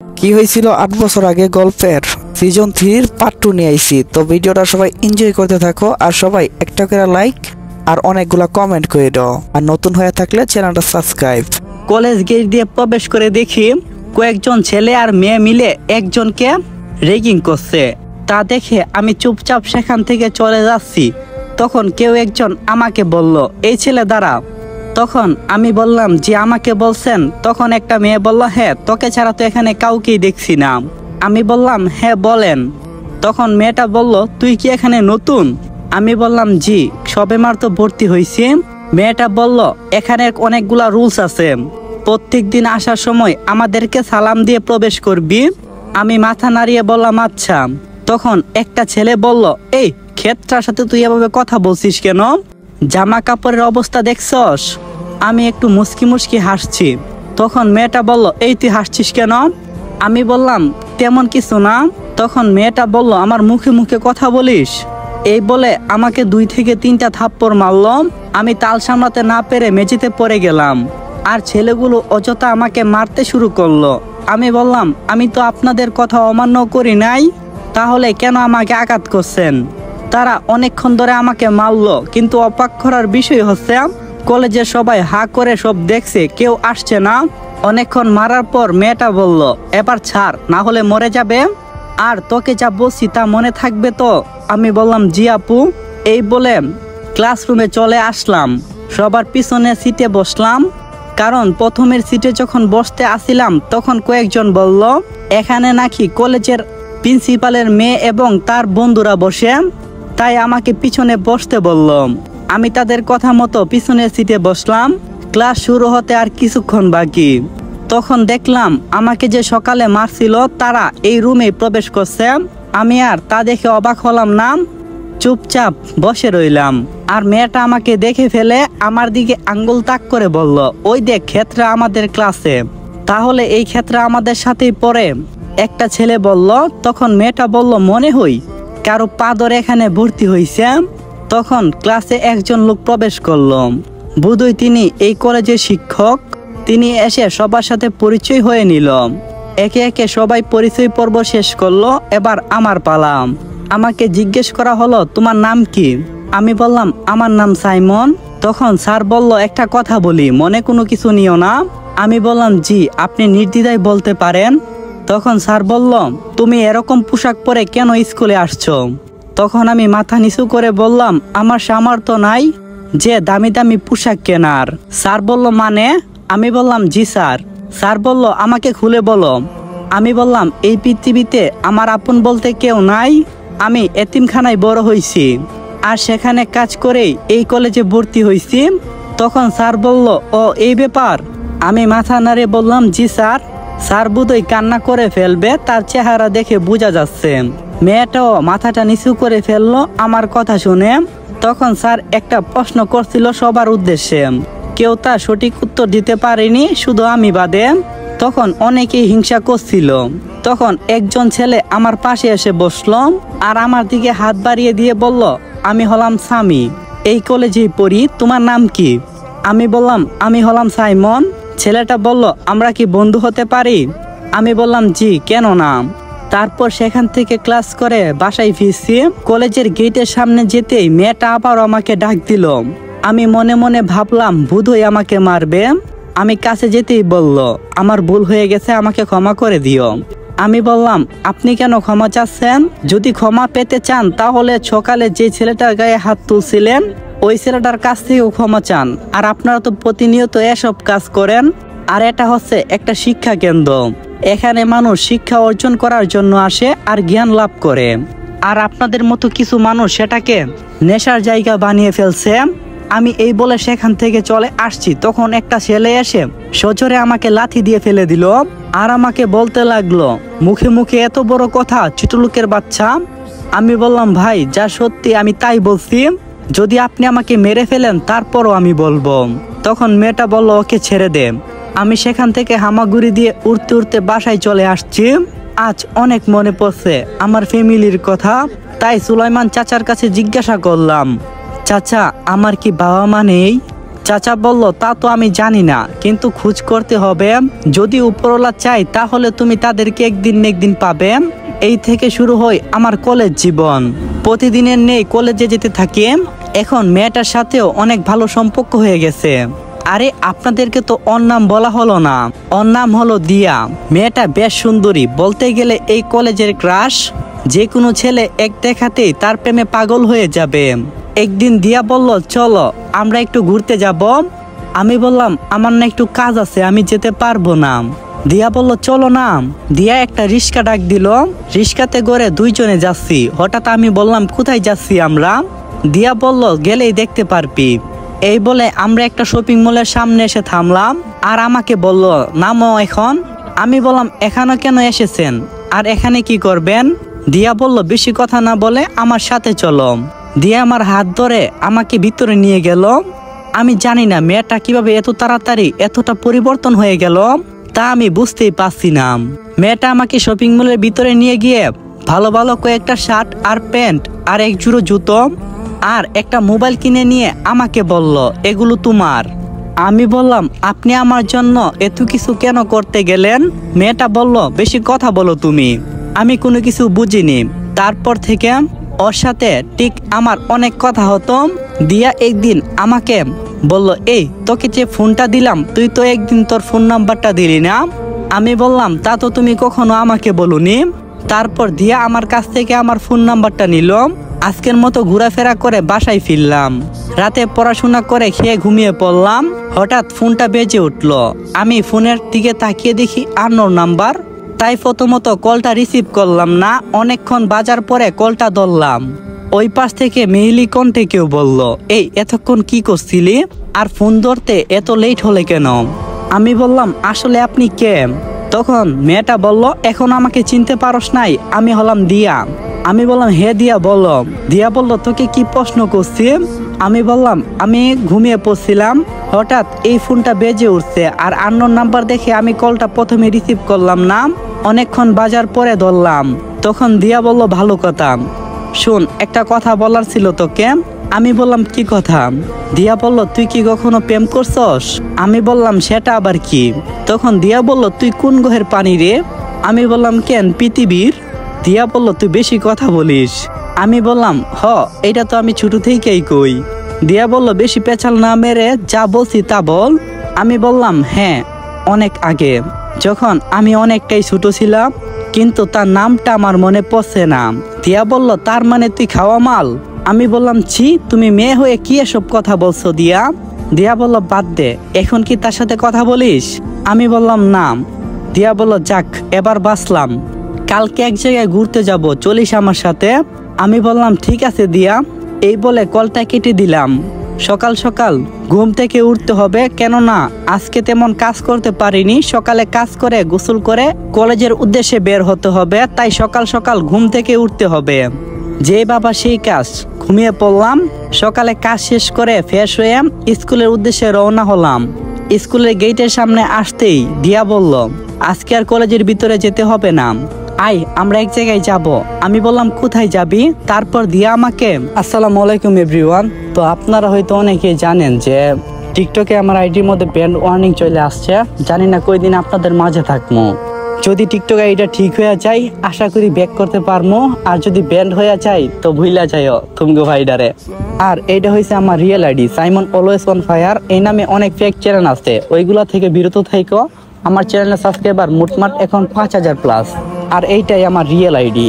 কি হয়েছিল 8 বছর আগে গল্পের সিজন 3 পার্ট 2 নিয়ে আইছি। তো ভিডিওটা সবাই এনজয় করতে থাকো আর সবাই একটা করে লাইক আর অনেকগুলা কমেন্ট করে দাও, আর নতুন হয়ে থাকলে চ্যানেলটা সাবস্ক্রাইব। কলেজ গেট দিয়ে প্রবেশ করে দেখি কয়েকজন ছেলে আর মেয়ে মিলে একজনকে রেগিং করছে। তা দেখে আমি চুপচাপ সেখান থেকে চলে যাচ্ছি। তখন কেউ একজন আমাকে বলল, এই ছেলে দাঁড়া। তখন আমি বললাম, যে আমাকে বলছেন? তখন একটা মেয়ে বলল, হ্যাঁ, তোকে ছাড়া তো এখানে কাউকেই দেখছি না। আমি বললাম, হ্যাঁ বলেন। তখন মেয়েটা বলল, তুই কি এখানে নতুন? আমি বললাম, জি, সবেমাত্র ভর্তি হয়েছি। মেয়েটা বলল, এখানে অনেকগুলা রুলস আছে, প্রত্যেক দিন আসার সময় আমাদেরকে সালাম দিয়ে প্রবেশ করবি। আমি মাথা নাড়িয়ে বললাম, আচ্ছা। তখন একটা ছেলে বলল, এই ক্ষেত্রার সাথে তুই এভাবে কথা বলছিস কেন? জামা কাপড়ের অবস্থা দেখছস? আমি একটু মুস্কি মুস্কি হাসছি। তখন মেয়েটা বলল, এই তুই হাসছিস কেন? আমি বললাম, তেমন কিছু না। তখন মেয়েটা বলল, আমার মুখে মুখে কথা বলিস? এই বলে আমাকে 2 থেকে 3টা থাপ্পড় মারল। আমি তাল সামলাতে না পেরে মেঝেতে পড়ে গেলাম, আর ছেলেগুলো অযথা আমাকে মারতে শুরু করলো। আমি বললাম, আমি তো আপনাদের কথা অমান্য করি নাই, তাহলে কেন আমাকে আঘাত করছেন? তারা অনেকক্ষণ ধরে আমাকে মারলো, কিন্তু অবাক করার বিষয় হচ্ছে কলেজের সবাই হা করে সব দেখছে, কেউ আসছে না। অনেকক্ষণ মারার পর মেয়েটা বলল, এবার ছাড়, না হলে মরে যাবে। আর তোকে যা বলছি তা মনে থাকবে তো? আমি বললাম, জি আপু। এই বলে ক্লাসরুমে চলে আসলাম। সবার পিছনে সিটে বসলাম, কারণ প্রথমের সিটে যখন বসতে আসিলাম তখন কয়েকজন বলল, এখানে নাকি কলেজের প্রিন্সিপালের মেয়ে এবং তার বন্ধুরা বসে, তাই আমাকে পিছনে বসতে বলল। আমি তাদের কথা মতো পিছনের সিটে বসলাম। ক্লাস শুরু হতে আর কিছুক্ষণ বাকি। তখন দেখলাম আমাকে যে সকালে মারছিল তারা এই রুমে প্রবেশ করছে। আমি আর তা দেখে অবাক হলাম না, চুপচাপ বসে রইলাম। আর মেয়েটা আমাকে দেখে ফেলে আমার দিকে আঙ্গুল তাক করে বলল, ওই দেখ ক্ষেত্রে আমাদের ক্লাসে। তাহলে এই ক্ষেত্রে আমাদের সাথেই পড়ে? একটা ছেলে বলল। তখন মেয়েটা বলল, মনে হই কারো পা ধরে এখানে ভর্তি হয়েছে। তখন ক্লাসে একজন লোক প্রবেশ করলো, বোধহয় তিনি এই কলেজের শিক্ষক। তিনি এসে সবার সাথে পরিচয় হয়ে নিল। একে একে সবাই পরিচয় পর্ব শেষ করলো। এবার আমার পালা। আমাকে জিজ্ঞেস করা হলো, তোমার নাম কি? আমি বললাম, আমার নাম সাইমন। তখন স্যার বলল, একটা কথা বলি, মনে কোনো কিছু নিও না। আমি বললাম, জি, আপনি নির্দ্বিধায় বলতে পারেন। তখন স্যার বলল, তুমি এরকম পোশাক পরে কেন স্কুলে আসছো? তখন আমি মাথা নিচু করে বললাম, আমার সামর্থ্য নাই যে দামি দামি পোশাক কেনার। স্যার বলল, মানে? আমি বললাম, জি স্যার। স্যার বলল, আমাকে খুলে বলো। আমি বললাম, এই পৃথিবীতে আমার আপন বলতে কেউ নাই। আমি এতিমখানায় বড় হয়েছি, আর সেখানে কাজ করেই এই কলেজে ভর্তি হয়েছি। তখন স্যার বলল, ও এই ব্যাপার? আমি মাথা নাড়ে বললাম, জি স্যার। স্যার বোধহয় কান্না করে ফেলবে, তার চেহারা দেখে বোঝা যাচ্ছে। মেয়েটাও মাথাটা নিচু করে ফেললো আমার কথা শুনে। তখন স্যার একটা প্রশ্ন করছিল সবার উদ্দেশ্যে, কেউ তার সঠিক উত্তর দিতে পারেনি, শুধু আমি বাদে। তখন অনেকেই হিংসা করছিল। তখন একজন ছেলে আমার পাশে এসে বসলো আর আমার দিকে হাত বাড়িয়ে দিয়ে বলল, আমি হলাম সামি, এই কলেজেই পড়ি, তোমার নাম কি? আমি বললাম, আমি হলাম সাইমন। ছেলেটা বলল, আমরা কি বন্ধু হতে পারি? আমি বললাম, জি, কেন না। তারপর সেখান থেকে ক্লাস করে বাসায় ফিরছি। কলেজের গেটের সামনে যেতেই মেয়েটা আবার আমাকে ডাক দিল। আমি মনে মনে ভাবলাম, বোধহয় আমাকে মারবে। আমি কাছে যেতেই বলল, আমার ভুল হয়ে গেছে, আমাকে ক্ষমা করে দিও। আমি বললাম, আপনি কেন ক্ষমা চাচ্ছেন? যদি ক্ষমা পেতে চান তাহলে সকালে যে ছেলেটার গায়ে হাত তুলছিলেন ওই ছেলেটার কাছ থেকেও ক্ষমা চান। আর আপনারা তো প্রতিনিয়ত এসব কাজ করেন। আর এটা হচ্ছে একটা শিক্ষা কেন্দ্র, এখানে মানুষ শিক্ষা অর্জন করার জন্য আসে আর জ্ঞান লাভ করে। আর আপনাদের মতো কিছু মানুষ সেটাকে নেশার জায়গা বানিয়ে ফেলছে। আমি এই বলে সেখান থেকে চলে আসছি। তখন একটা ছেলে এসে সজোরে আমাকে লাথি দিয়ে ফেলে দিল আর আমাকে বলতে লাগলো, মুখে মুখে এত বড় কথা, ছোট লোকের বাচ্চা। আমি বললাম, ভাই, যা সত্যি আমি তাই বলছি, যদি আপনি আমাকে মেরে ফেলেন তারপরও আমি বলবো। তখন মেয়েটা বলল, ওকে ছেড়ে দে। আমি সেখান থেকে হামাগুড়ি দিয়ে উড়তে উড়তে বাসায় চলে আসছি। আজ অনেক মনে পড়ছে আমার ফ্যামিলির কথা, তাই সুলাইমান চাচার কাছে জিজ্ঞাসা করলাম, চাচা, আমার কি বাবা মা নেই? চাচা বলল, তা তো আমি জানি না, কিন্তু খোঁজ করতে হবে। যদি উপরওয়ালা চাই তাহলে তুমি তাদেরকে একদিন না একদিন পাবে। এই থেকে শুরু হয় আমার কলেজ জীবন। প্রতিদিনের নেই কলেজে যেতে থাকি। এখন মেয়েটার সাথেও অনেক ভালো সম্পর্ক হয়ে গেছে। আরে আপনাদেরকে তো ওর নাম বলা হলো না। ওর নাম হলো দিয়া। মেয়েটা বেশ সুন্দরী, বলতে গেলে এই কলেজের ক্রাশ। যে কোনো ছেলে এক দেখাতেই তার প্রেমে পাগল হয়ে যাবে। একদিন দিয়া বলল, চলো আমরা একটু ঘুরতে যাব। আমি বললাম, আমার না একটু কাজ আছে, আমি যেতে পারবো না। দিয়া বলল, চলো না। দিয়া একটা রিক্সা ডাক দিল। রিক্সাতে করে দুইজনে যাচ্ছি। হঠাৎ আমি বললাম, কোথায় যাচ্ছি আমরা? দিয়া বলল, গেলেই দেখতে পারবি। এই বলে আমরা একটা শপিং মলের সামনে এসে থামলাম। আর আমাকে বলল, নামো এখন। আমি বললাম, এখানে কেন এসেছেন আর এখানে কি করবেন? দিয়া বলল, বেশি কথা না বলে আমার সাথে চলো। দিয়া আমার হাত ধরে আমাকে ভিতরে নিয়ে গেল। আমি জানি না মেয়েটা কিভাবে এত তাড়াতাড়ি এতটা পরিবর্তন হয়ে গেল, তা আমি বুঝতেই পারছি না। মেয়েটা আমাকে শপিং মলের ভিতরে নিয়ে গিয়ে ভালো ভালো কয়েকটা শার্ট আর প্যান্ট আর এক জোড়া জুতো আর একটা মোবাইল কিনে নিয়ে আমাকে বলল, এগুলো তোমার। আমি বললাম, আপনি আমার জন্য এত কিছু কেন করতে গেলেন? মেয়েটা বলল, বেশি কথা বলো তুমি। আমি কোনো কিছু বুঝিনি। তারপর থেকে ওর সাথে ঠিক আমার অনেক কথা হতো। দিয়া একদিন আমাকে বলল, এই তোকে যে ফোনটা দিলাম, তুই তো একদিন তোর ফোন নাম্বারটা দিলি না। আমি বললাম, তা তো তুমি কখনো আমাকে বলুনি। তারপর দিয়া আমার কাছ থেকে আমার ফোন নাম্বারটা নিল। আজকের মতো ঘোরাফেরা করে বাসায় ফিরলাম। রাতে পড়াশোনা করে খেয়ে ঘুমিয়ে পড়লাম। হঠাৎ ফোনটা বেজে উঠল। আমি ফোনের দিকে তাকিয়ে দেখি আননোন নাম্বার। তাই প্রথমত কলটা রিসিভ করলাম না। অনেকক্ষণ বাজার পরে কলটা ধরলাম। ওই পাশ থেকে মেহিলি কণ্ঠে কেউ বলল, এই এতক্ষণ কি করছিলি আর ফোন ধরতে এত লেট হলে কেন? আমি বললাম, আসলে আপনি কে? তখন মেয়েটা বলল, এখন আমাকে চিনতে পারস নাই? আমি হলাম দিয়া। আমি বললাম, হে দিয়া বলো। দিয়া বলল, তোকে কি প্রশ্ন করছি? আমি বললাম, আমি ঘুমিয়ে পড়ছিলাম, হঠাৎ এই ফোনটা বেজে উঠছে আর আননোন নাম্বার দেখে আমি কলটা প্রথমে রিসিভ করলাম না। অনেকক্ষণ বাজার পরে ধরলাম। তখন দিয়া বলল, ভালো কথা, শোন একটা কথা বলার ছিল তোকে। আমি বললাম, কি কথা? দিয়া বলল, তুই কি কখনো প্রেম করছস? আমি বললাম, সেটা আবার কি? তখন দিয়া বলল, তুই কোন গ্রহের পানি রে? আমি বললাম, কেন, পৃথিবীর। দিয়া বলল, তুই বেশি কথা বলিস। আমি বললাম, এটা তো আমি ছোট থেকেই কই। দিয়া বলল, বেশি পেঁচাল না মেরে যা বলছি তা বল। আমি বললাম, হ্যাঁ, অনেক আগে, যখন আমি অনেকটাই ছোট ছিলাম, কিন্তু তার নামটা আমার মনে পড়ছে না। দিয়া বলল, তার মানে তুই খাওয়া মাল? আমি বললাম, ছি, তুমি মেয়ে হয়ে কি এসব কথা বলছো দিয়া? দিয়া বলল, বাদ দে, এখন কি তার সাথে কথা বলিস? আমি বললাম, না। দিয়া বলল, যাক, এবার বাঁচলাম। কালকে এক জায়গায় ঘুরতে যাব, চলিস আমার সাথে? আমি বললাম, ঠিক আছে দিয়া। এই বলে কলটা কেটে দিলাম। সকাল সকাল ঘুম থেকে উঠতে হবে, কেননা আজকে তেমন কাজ করতে পারিনি। সকালে কাজ করে গোসল করে কলেজের উদ্দেশ্যে বের হতে হবে, তাই সকাল সকাল ঘুম থেকে উঠতে হবে। যে বাবা সেই কাজ। ঘুমিয়ে পড়লাম। সকালে কাজ শেষ করে ফ্রেশ হয়ে স্কুলের উদ্দেশ্যে রওনা হলাম। স্কুলের গেটের সামনে আসতেই দিয়া বলল, আজকে আর কলেজের ভিতরে যেতে হবে না, আয় আমরা এক জায়গায় যাব। আমি বললাম, কোথায় যাবি? তারপর দিয়া আমাকে, আসসালামু আলাইকুম এভরিওয়ান। তো আপনারা হয়তো অনেকেই জানেন যে টিকটকে আমার আইডির মধ্যে ব্যান্ড ওয়ার্নিং চলে আসছে। জানি না কয়দিন আপনাদের মাঝে থাকবো। যদি টিকটক আইডিটা ঠিক হয়ে যায়, আশা করি ব্যাক করতে পারবো। আর যদি ব্যান্ড হয়ে যায় তো ভুইলা যাইও তুমগো ভাইডারে। আর এইটা হয়েছে আমার real ID, Simon always on fire. এই নামে অনেক ফেক চ্যানেল আছে, ওইগুলা থেকে বিরত থাইকো। আমার চ্যানেলের সাবস্ক্রাইবার মোটমাট এখন 5000+। আর এইটাই আমার রিয়েল আইডি।